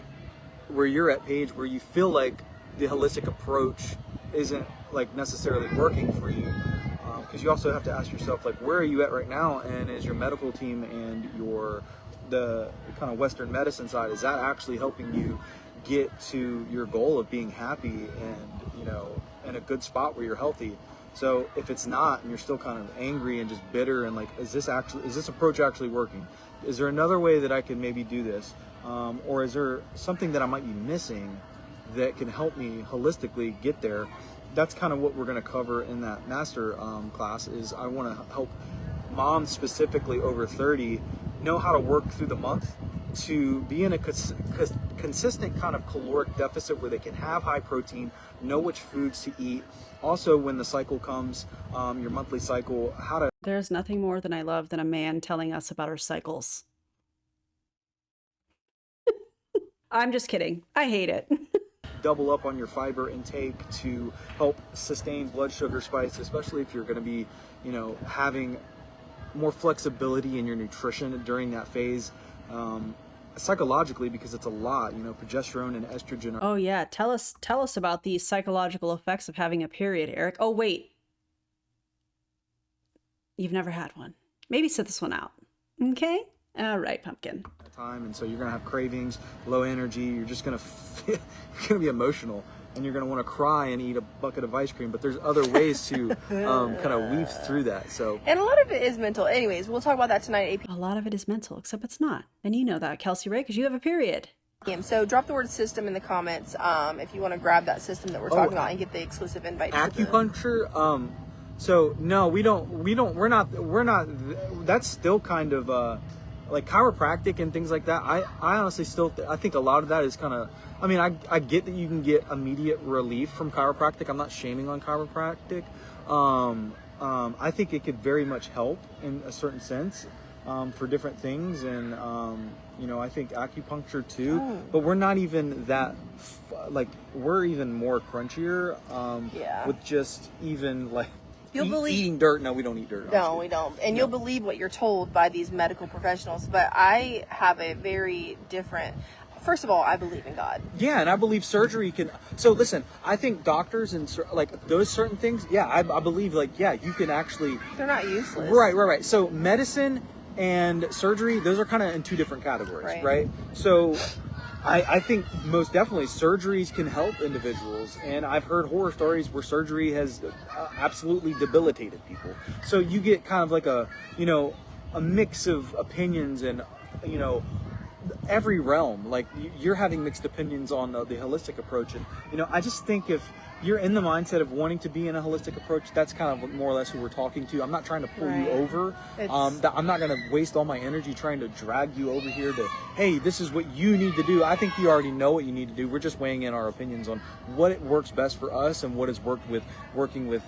where you're at, Paige, where you feel like the holistic approach isn't like necessarily working for you. Because you also have to ask yourself, like, where are you at right now? And is your medical team and the kind of Western medicine side, is that actually helping you get to your goal of being happy and, you know, in a good spot where you're healthy? So if it's not, and you're still kind of angry and just bitter and like, is this approach actually working? Is there another way that I can maybe do this? Or is there something that I might be missing that can help me holistically get there? That's kind of what we're going to cover in that master class. Is I want to help moms specifically over 30 know how to work through the month to be in a consistent kind of caloric deficit where they can have high protein, know which foods to eat. Also, when the cycle comes, your monthly cycle, how to... There's nothing more than I love than a man telling us about our cycles. I'm just kidding. I hate it. Double up on your fiber intake to help sustain blood sugar spikes, especially if you're going to be, you know, having more flexibility in your nutrition during that phase. Psychologically, because it's a lot, you know, progesterone and estrogen. Oh yeah, tell us about the psychological effects of having a period, Eric. Oh wait, you've never had one. Maybe sit this one out. Okay, all right, pumpkin. Time, and so you're gonna have cravings, low energy. You're just gonna you're gonna be emotional, and you're gonna want to cry and eat a bucket of ice cream. But there's other ways to kind of weave through that. So, and a lot of it is mental. Anyways, we'll talk about that tonight at 8 p.m. A lot of it is mental, except it's not. And you know that, Kelsey Rhae, because you have a period. So drop the word system in the comments if you want to grab that system that we're talking about and get the exclusive invite. Acupuncture. So no, we don't. We're not. That's still kind of like chiropractic and things like that. I honestly still I think a lot of that is kind of. I mean, I get that you can get immediate relief from chiropractic. I'm not shaming on chiropractic. I think it could very much help in a certain sense for different things, and you know, I think acupuncture too. But we're not even that like we're even more crunchier with just even like eating dirt. No, we don't eat dirt. No, we don't. And you'll believe what you're told by these medical professionals. But I have a very different. First of all, I believe in God. Yeah, and I believe surgery can. So listen, I think doctors and like those certain things. Yeah, I believe like you can actually. They're not useless. Right. So medicine and surgery, those are kind of in two different categories, right? So I think most definitely surgeries can help individuals, and I've heard horror stories where surgery has absolutely debilitated people. So you get kind of like a mix of opinions, and every realm. Like you're having mixed opinions on the holistic approach, and I just think if you're in the mindset of wanting to be in a holistic approach, that's kind of more or less who we're talking to. I'm not trying to pull you over. I'm not going to waste all my energy trying to drag you over here to, hey, this is what you need to do. I think you already know what you need to do. We're just weighing in our opinions on what it works best for us and what has working with,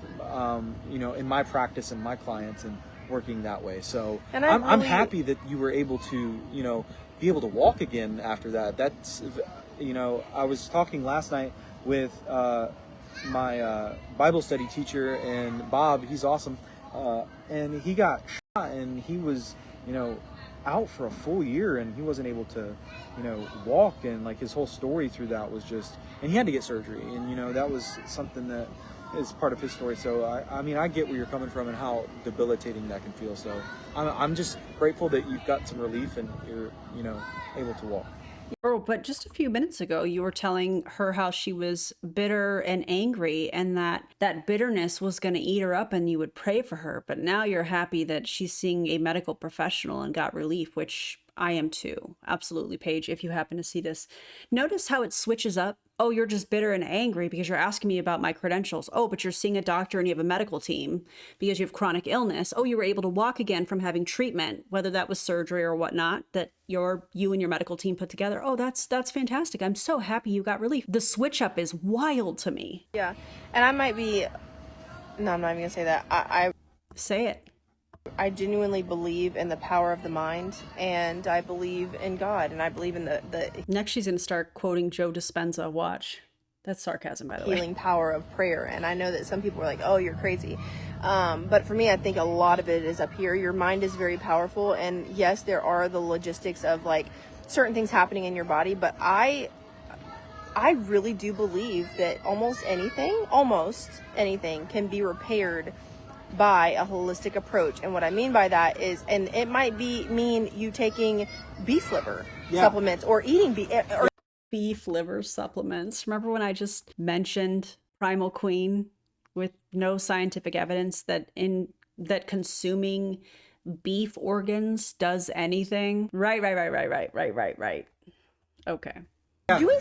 in my practice and my clients and working that way. So I'm happy that you were able to, be able to walk again after that. That's, I was talking last night with my Bible study teacher, and Bob, he's awesome, and he got shot, and he was you know, out for a full year, and he wasn't able to, you know, walk, and like his whole story through that was just, and he had to get surgery, and you know, that was something that is part of his story. So I mean, I get where you're coming from and how debilitating that can feel. So I'm just grateful that you've got some relief and you're, you know, able to walk. Oh, but just a few minutes ago, you were telling her how she was bitter and angry, and that bitterness was going to eat her up, and you would pray for her. But now you're happy that she's seeing a medical professional and got relief, which I am too. Absolutely, Paige, if you happen to see this. Notice how it switches up. Oh, you're just bitter and angry because you're asking me about my credentials. Oh, but you're seeing a doctor and you have a medical team because you have chronic illness. Oh, you were able to walk again from having treatment, whether that was surgery or whatnot, that you and your medical team put together. Oh, that's fantastic. I'm so happy you got relief. The switch up is wild to me. Yeah. And I might be, no, I'm not even gonna say that. I Say it. I genuinely believe in the power of the mind, and I believe in God, and I believe in the Next, she's going to start quoting Joe Dispenza. Watch. That's sarcasm, by the way. healing power of prayer. And I know that some people are like, oh, you're crazy. But for me, I think a lot of it is up here. Your mind is very powerful. And yes, there are the logistics of like certain things happening in your body. But I really do believe that almost anything can be repaired by a holistic approach. And what I mean by that is, and it might mean you taking beef liver supplements or eating Beef liver supplements. Remember when I just mentioned Primal Queen with no scientific evidence that consuming beef organs does anything? Right. Okay. doing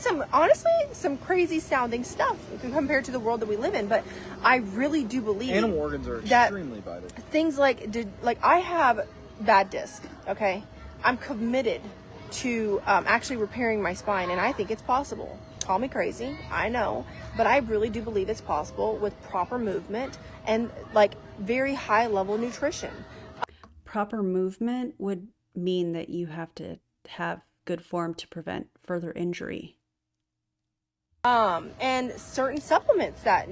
some crazy sounding stuff compared to the world that we live in. But I really do believe Animal organs are extremely vital. Things like I have bad disc. Okay, I'm committed to actually repairing my spine, and I think it's possible. Call me crazy, I know, but I really do believe it's possible with proper movement and like very high level nutrition. Proper movement would mean that you have to have good form to prevent further injury. And certain supplements that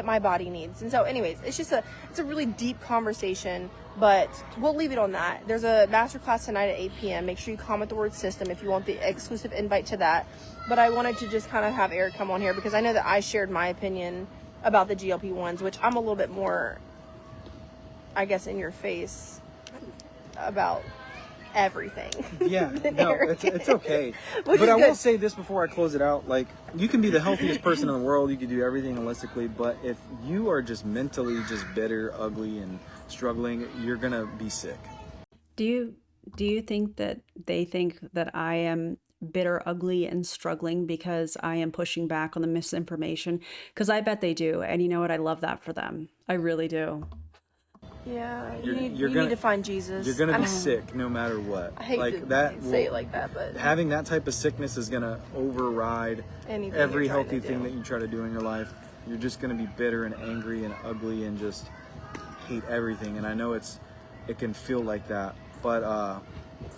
my body needs. And so anyways, it's a really deep conversation, but we'll leave it on that. There's a masterclass tonight at 8 p.m. Make sure you comment the word system if you want the exclusive invite to that. But I wanted to just kind of have Eric come on here because I know that I shared my opinion about the GLP-1s, which I'm a little bit more, I guess, in your face about everything. Yeah, no, it's okay. But I will say this before I close it out. Like, you can be the healthiest person in the world. You can do everything holistically. But if you are just mentally just bitter, ugly, and struggling, you're going to be sick. Do you think that they think that I am bitter, ugly, and struggling because I am pushing back on the misinformation? Because I bet they do. And you know what? I love that for them. I really do. Yeah, you need to find Jesus. You're gonna be sick no matter what. I hate like to that. Say it like that, but having that type of sickness is gonna override every healthy thing that you try to do in your life. You're just gonna be bitter and angry and ugly and just hate everything. And I know it can feel like that, but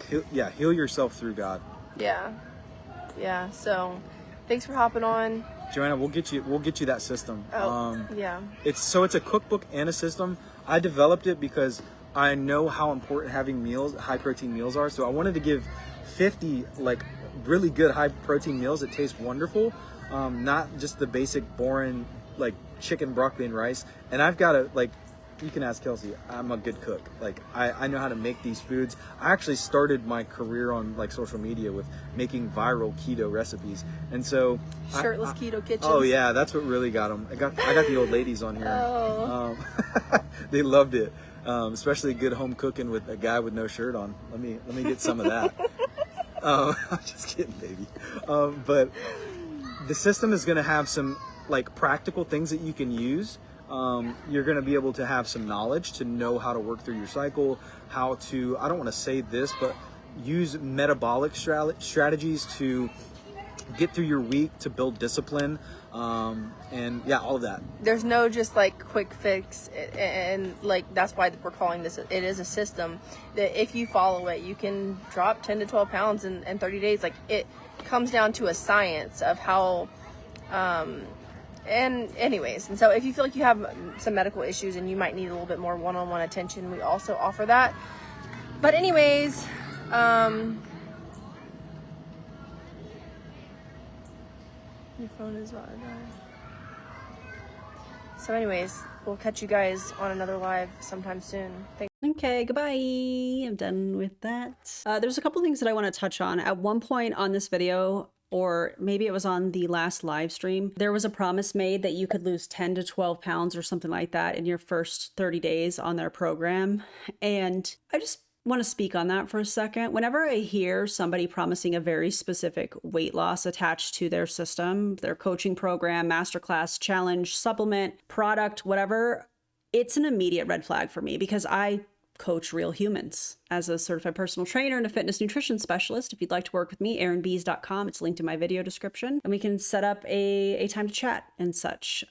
heal yourself through God. Yeah. So, thanks for hopping on, Joanna. We'll get you that system. Yeah. It's a cookbook and a system. I developed it because I know how important having high protein meals are. So I wanted to give 50 like really good high protein meals that taste wonderful, not just the basic boring like chicken, broccoli, and rice. And I've got to, like, you can ask Kelsey, I'm a good cook. Like, I know how to make these foods. I actually started my career on like social media with making viral keto recipes. And so shirtless keto kitchens. Oh yeah, that's what really got them. I got the old ladies on here. They loved it. Especially good home cooking with a guy with no shirt on. Let me get some of that. I'm just kidding, baby. But the system is going to have some like practical things that you can use. You're going to be able to have some knowledge to know how to work through your cycle, how to, I don't want to say this, but use metabolic strategies to get through your week, to build discipline, and yeah, all of that. There's no just like quick fix, and like that's why we're calling this, it is a system that if you follow it, you can drop 10 to 12 pounds in 30 days. Like, it comes down to a science of how, and anyways, and so if you feel like you have some medical issues and you might need a little bit more one-on-one attention, we also offer that. But anyways, your phone is about to die. So anyways, we'll catch you guys on another live sometime soon. Thanks. Okay, goodbye. I'm done with that. There's a couple things that I want to touch on. At one point on this video, or maybe it was on the last live stream, there was a promise made that you could lose 10 to 12 pounds or something like that in your first 30 days on their program. And I just want to speak on that for a second. Whenever I hear somebody promising a very specific weight loss attached to their system, their coaching program, masterclass, challenge, supplement, product, whatever, it's an immediate red flag for me, because I coach real humans as a certified personal trainer and a fitness nutrition specialist. If you'd like to work with me, erinbees.com. It's linked in my video description, and we can set up a time to chat and such.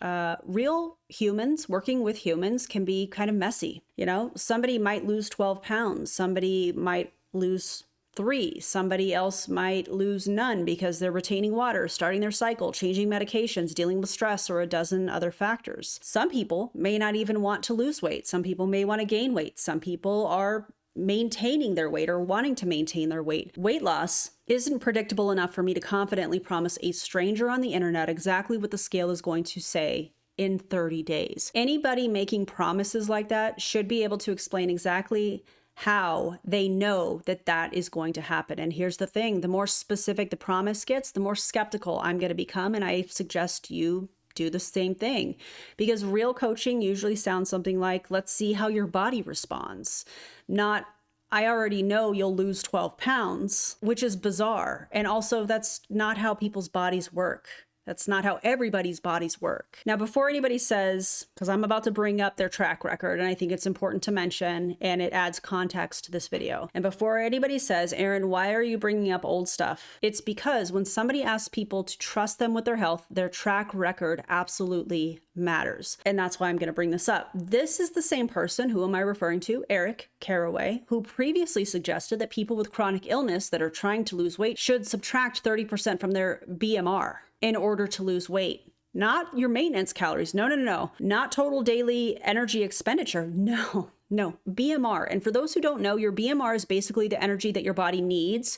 Real humans working with humans can be kind of messy. You know, somebody might lose 12 pounds. Somebody might lose 3. Somebody else might lose none because they're retaining water, starting their cycle, changing medications, dealing with stress, or a dozen other factors. Some people may not even want to lose weight. Some people may want to gain weight. Some people are maintaining their weight or wanting to maintain their weight. Weight loss isn't predictable enough for me to confidently promise a stranger on the internet exactly what the scale is going to say in 30 days. Anybody making promises like that should be able to explain exactly how they know that that is going to happen. And here's the thing, the more specific the promise gets, the more skeptical I'm going to become. And I suggest you do the same thing, because real coaching usually sounds something like, let's see how your body responds. Not, I already know you'll lose 12 pounds, which is bizarre. And also, that's not how people's bodies work. That's not how everybody's bodies work. Now, before anybody says, because I'm about to bring up their track record, and I think it's important to mention, and it adds context to this video. And before anybody says, Erin, why are you bringing up old stuff? It's because when somebody asks people to trust them with their health, their track record absolutely matters. And that's why I'm going to bring this up. This is the same person, who am I referring to? Eric Carraway, who previously suggested that people with chronic illness that are trying to lose weight should subtract 30% from their BMR in order to lose weight. Not your maintenance calories. No. Not total daily energy expenditure. No. BMR. And for those who don't know, your BMR is basically the energy that your body needs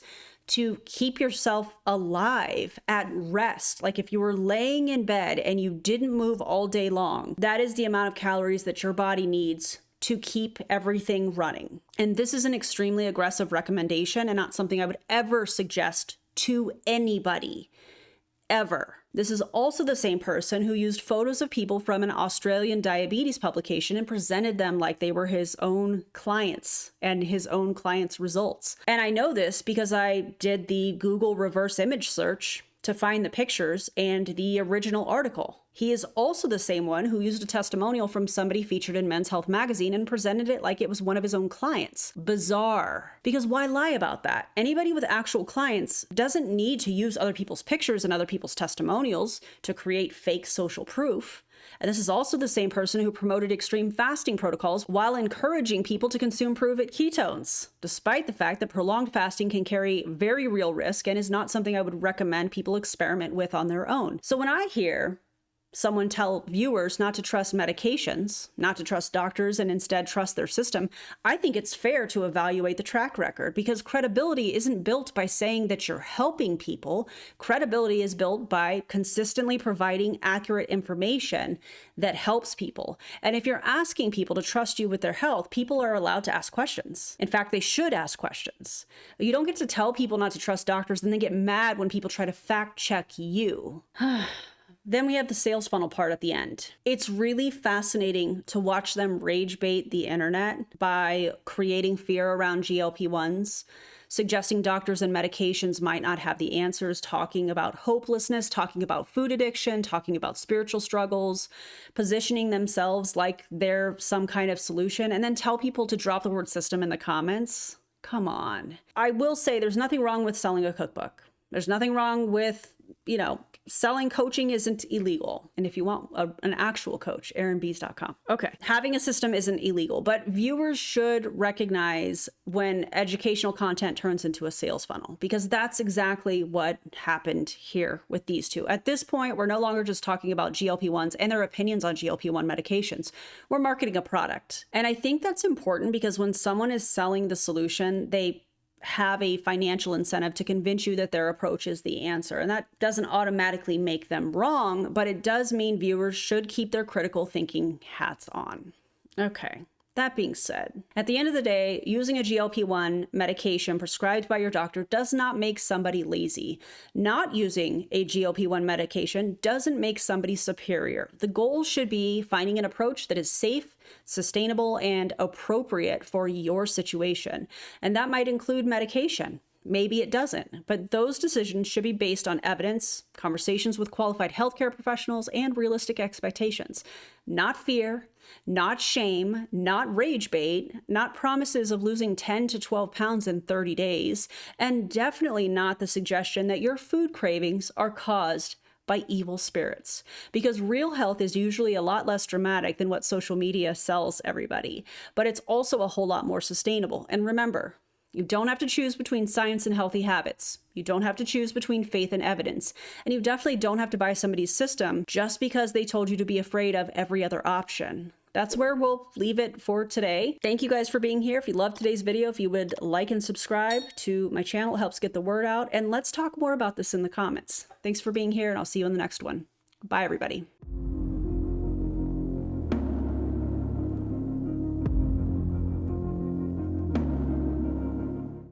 to keep yourself alive at rest. Like if you were laying in bed and you didn't move all day long, that is the amount of calories that your body needs to keep everything running. And this is an extremely aggressive recommendation and not something I would ever suggest to anybody. Ever. This is also the same person who used photos of people from an Australian diabetes publication and presented them like they were his own clients and his own clients' results. And I know this because I did the Google reverse image search to find the pictures and the original article. He is also the same one who used a testimonial from somebody featured in Men's Health magazine and presented it like it was one of his own clients. Bizarre. Because why lie about that? Anybody with actual clients doesn't need to use other people's pictures and other people's testimonials to create fake social proof. And this is also the same person who promoted extreme fasting protocols while encouraging people to consume prove-it ketones, despite the fact that prolonged fasting can carry very real risk and is not something I would recommend people experiment with on their own. So when I hear someone tell viewers not to trust medications, not to trust doctors, and instead trust their system, I think it's fair to evaluate the track record, because credibility isn't built by saying that you're helping people. Credibility is built by consistently providing accurate information that helps people. And if you're asking people to trust you with their health, people are allowed to ask questions. In fact, they should ask questions. You don't get to tell people not to trust doctors and then get mad when people try to fact check you. Then we have the sales funnel part at the end. It's really fascinating to watch them rage bait the internet by creating fear around GLP-1s, suggesting doctors and medications might not have the answers, talking about hopelessness, talking about food addiction, talking about spiritual struggles, positioning themselves like they're some kind of solution, and then tell people to drop the word system in the comments. Come on. I will say there's nothing wrong with selling a cookbook. There's nothing wrong with, you know, selling coaching isn't illegal. And if you want an actual coach, aaronbees.com. Okay. Having a system isn't illegal, but viewers should recognize when educational content turns into a sales funnel, because that's exactly what happened here with these two. At this point, we're no longer just talking about GLP-1s and their opinions on GLP-1 medications. We're marketing a product. And I think that's important because when someone is selling the solution, they have a financial incentive to convince you that their approach is the answer. And that doesn't automatically make them wrong, but it does mean viewers should keep their critical thinking hats on. Okay. That being said, at the end of the day, using a GLP-1 medication prescribed by your doctor does not make somebody lazy. Not using a GLP-1 medication doesn't make somebody superior. The goal should be finding an approach that is safe, sustainable, and appropriate for your situation. And that might include medication. Maybe it doesn't, but those decisions should be based on evidence, conversations with qualified healthcare professionals, and realistic expectations. Not fear, not shame, not rage bait, not promises of losing 10 to 12 pounds in 30 days, and definitely not the suggestion that your food cravings are caused by evil spirits. Because real health is usually a lot less dramatic than what social media sells everybody, but it's also a whole lot more sustainable. And remember, you don't have to choose between science and healthy habits. You don't have to choose between faith and evidence. And you definitely don't have to buy somebody's system just because they told you to be afraid of every other option. That's where we'll leave it for today. Thank you guys for being here. If you loved today's video, if you would like and subscribe to my channel, it helps get the word out. And let's talk more about this in the comments. Thanks for being here, and I'll see you in the next one. Bye, everybody.